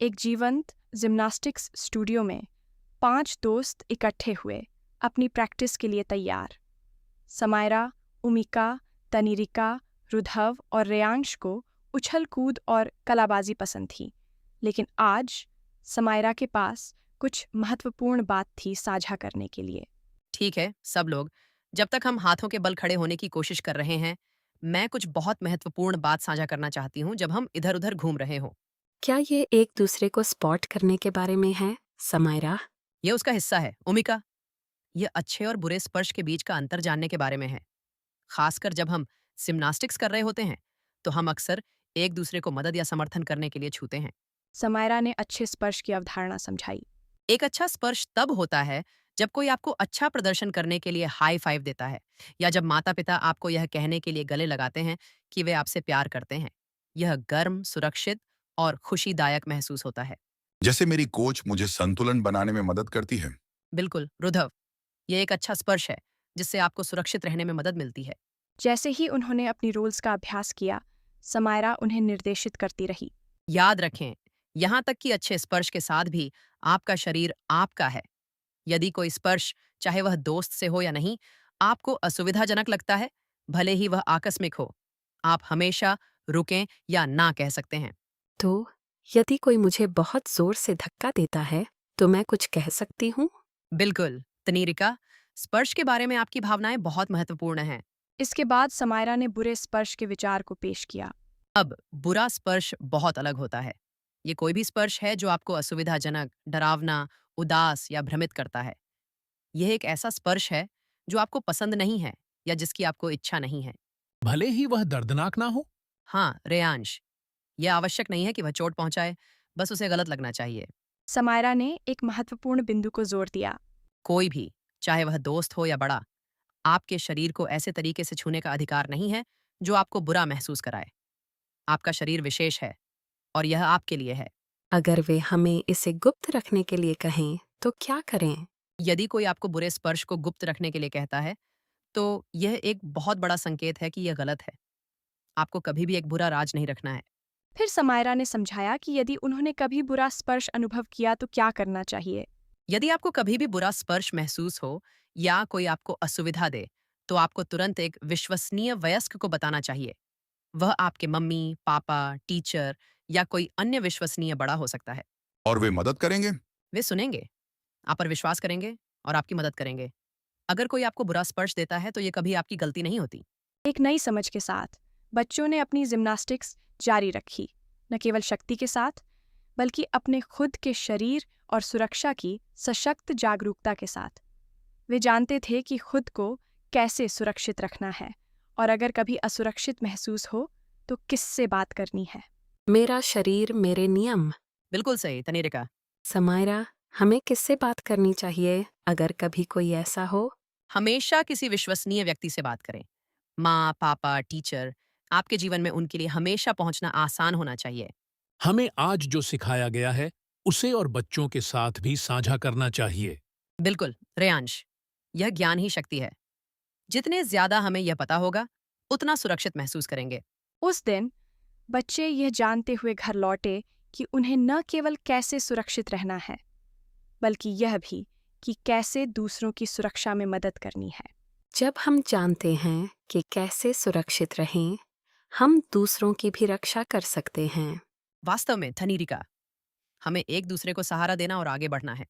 एक जीवंत gymnastics studio में 5 दोस्त इकट्ठे हुए, अपनी प्रैक्टिस के लिए तैयार। समायरा, उमिका, तनिरिका, रुद्धव और रेयांश को उछल कूद और कलाबाजी पसंद थी, लेकिन आज समायरा के पास कुछ महत्वपूर्ण बात थी साझा करने के लिए। ठीक है सब लोग, जब तक हम हाथों के बल खड़े होने की कोशिश कर रहे हैं, मैं कुछ बहुत महत्वपूर्ण बात साझा करना चाहती हूँ जब हम इधर उधर घूम रहे हो। क्या ये एक दूसरे को स्पॉट करने के बारे में है, समायरा? ये उसका हिस्सा है उमिका। यह अच्छे और बुरे स्पर्श के बीच का अंतर जानने के बारे में है। खासकर जब हम जिम्नास्टिक्स कर रहे होते हैं तो हम अक्सर एक दूसरे को मदद या समर्थन करने के लिए छूते हैं। समायरा ने अच्छे स्पर्श की अवधारणा समझाई। एक अच्छा स्पर्श तब होता है जब कोई आपको अच्छा प्रदर्शन करने के लिए हाई फाइव देता है, या जब माता पिता आपको यह कहने के लिए गले लगाते हैं कि वे आपसे प्यार करते हैं। यह गर्म, सुरक्षित और खुशीदायक महसूस होता है। जैसे मेरी कोच मुझे संतुलन बनाने में मदद करती है। बिल्कुल रुधव, यह एक अच्छा स्पर्श है जिससे आपको सुरक्षित रहने में मदद मिलती है। जैसे ही उन्होंने अपनी रोल्स का अभ्यास किया, समायरा उन्हें निर्देशित करती रही। याद रखें, यहाँ तक कि अच्छे स्पर्श के साथ भी आपका शरीर आपका है। यदि कोई स्पर्श, चाहे वह दोस्त से हो या नहीं, आपको असुविधाजनक लगता है, भले ही वह आकस्मिक हो, आप हमेशा रुकें या ना कह सकते हैं। तो यदि कोई मुझे बहुत जोर से धक्का देता है, तो मैं कुछ कह सकती हूँ? बिल्कुल तनीरिका, स्पर्श के बारे में आपकी भावनाएं बहुत महत्वपूर्ण हैं। इसके बाद समायरा ने बुरे स्पर्श के विचार को पेश किया। अब बुरा स्पर्श बहुत अलग होता है। ये कोई भी स्पर्श है जो आपको असुविधाजनक, डरावना, उदास या भ्रमित करता है। यह एक ऐसा स्पर्श है जो आपको पसंद नहीं है या जिसकी आपको इच्छा नहीं है। भले ही वह दर्दनाक ना हो। हाँ रेयांश, यह आवश्यक नहीं है कि वह चोट पहुंचाए, बस उसे गलत लगना चाहिए। समायरा ने एक महत्वपूर्ण बिंदु को जोर दिया। कोई भी, चाहे वह दोस्त हो या बड़ा, आपके शरीर को ऐसे तरीके से छूने का अधिकार नहीं है जो आपको बुरा महसूस कराए। आपका शरीर विशेष है और यह आपके लिए है। अगर वे हमें इसे गुप्त रखने के लिए कहें, तो क्या करें? यदि कोई आपको बुरे स्पर्श को गुप्त रखने के लिए कहता है, तो यह एक बहुत बड़ा संकेत है कि यह गलत है। आपको कभी भी एक बुरा राज नहीं रखना है। फिर समायरा ने समझाया कि यदि उन्होंने कभी बुरा स्पर्श अनुभव किया तो क्या करना चाहिए। यदि आपको कभी भी बुरा स्पर्श महसूस हो या कोई आपको असुविधा दे, तो आपको तुरंत एक विश्वसनीय वयस्क को बताना चाहिए। वह आपके मम्मी, पापा, टीचर या कोई अन्य विश्वसनीय बड़ा हो सकता है। और वे मदद करेंगे। वे सुनेंगे, आप पर विश्वास करेंगे और आपकी मदद करेंगे। अगर कोई आपको बुरा स्पर्श देता है तो ये कभी आपकी गलती नहीं होती। एक नई समझ के साथ बच्चों ने अपनी जिम्नास्टिक्स जारी रखी, न केवल शक्ति के साथ, बल्कि अपने खुद के शरीर और सुरक्षा की सशक्त जागरूकता के साथ। वे जानते थे कि खुद को कैसे सुरक्षित रखना है, और अगर कभी असुरक्षित महसूस हो तो किससे बात करनी है। मेरा शरीर, मेरे नियम। बिल्कुल सही तनीरिका। समायरा, हमें किससे बात करनी चाहिए अगर कभी कोई ऐसा हो? हमेशा किसी विश्वसनीय व्यक्ति से बात करें। माँ, पापा, टीचर, आपके जीवन में उनके लिए हमेशा पहुंचना आसान होना चाहिए। हमें आज जो सिखाया गया है, उसे और बच्चों के साथ भी साझा करना चाहिए। बिल्कुल रेयांश, यह ज्ञान ही शक्ति है। जितने ज्यादा हमें यह पता होगा, उतना सुरक्षित महसूस करेंगे। उस दिन बच्चे यह जानते हुए घर लौटे कि उन्हें न केवल कैसे सुरक्षित रहना है, बल्कि यह भी कि कैसे दूसरों की सुरक्षा में मदद करनी है। जब हम जानते हैं कि कैसे सुरक्षित रहें, हम दूसरों की भी रक्षा कर सकते हैं। वास्तव में धनीरिका, हमें एक दूसरे को सहारा देना और आगे बढ़ना है।